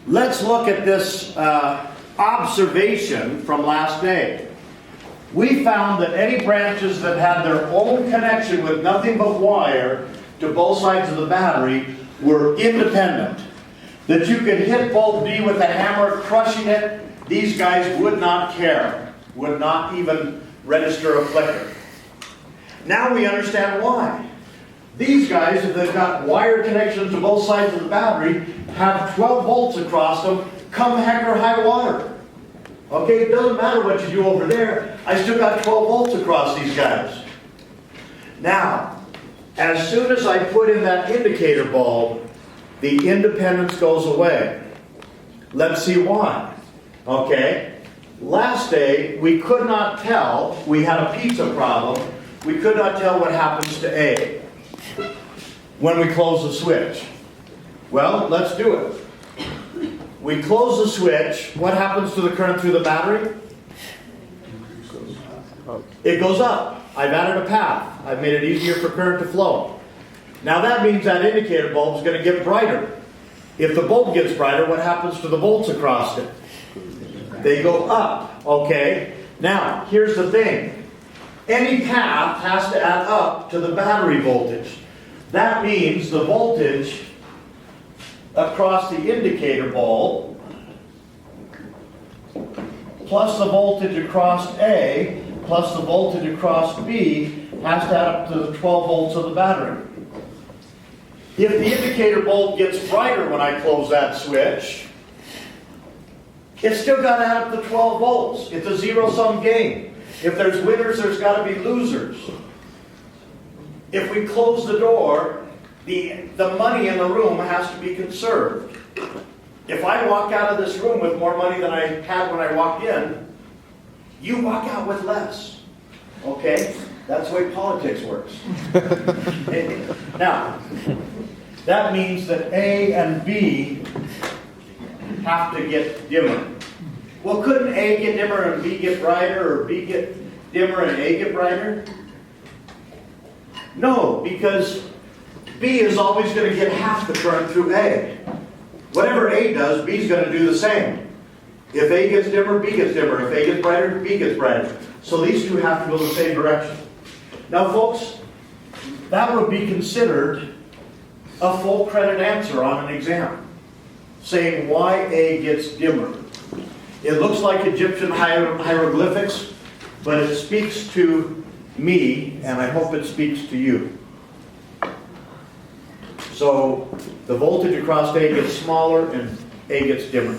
Let's look at this observation from last day. We found that any branches that had their own connection with nothing but wire to both sides of the battery were independent. That you could hit bulb B with a hammer, crushing it, these guys would not care, would not even register a flicker. Now we understand why. These guys, if they've got wire connections to both sides of the battery, have 12 volts across them, come heck or high water. Okay, it doesn't matter what you do over there, I still got 12 volts across these guys. Now, as soon as I put in that indicator bulb, the independence goes away. Let's see why. Okay, last day we could not tell, we had a pizza problem, we could not tell what happens to A when we close the switch. Well, let's do it. We close the switch, what happens to the current through the battery? It goes up. I've added a path. I've made it easier for current to flow. Now that means that indicator bulb is going to get brighter. If the bulb gets brighter, what happens to the volts across it? They go up, okay? Now, here's the thing. Any path has to add up to the battery voltage. That means the voltage across the indicator bulb plus the voltage across A plus the voltage across B has to add up to the 12 volts of the battery. If the indicator bulb gets brighter when I close that switch, it's still got to add up to 12 volts. It's a zero-sum game. If there's winners, there's got to be losers. If we close the door, the money in the room has to be conserved. If I walk out of this room with more money than I had when I walked in, you walk out with less. Okay? That's the way politics works. Now, that means that A and B have to get dimmer. Well, couldn't A get dimmer and B get brighter, or B get dimmer and A get brighter? No, because B is always going to get half the current through A. Whatever A does, B is going to do the same. If A gets dimmer, B gets dimmer. If A gets brighter, B gets brighter. So these two have to go the same direction. Now, folks, that would be considered a full credit answer on an exam, saying why A gets dimmer. It looks like Egyptian hieroglyphics, but it speaks to me, and I hope it speaks to you. So the voltage across A gets smaller and A gets dimmer.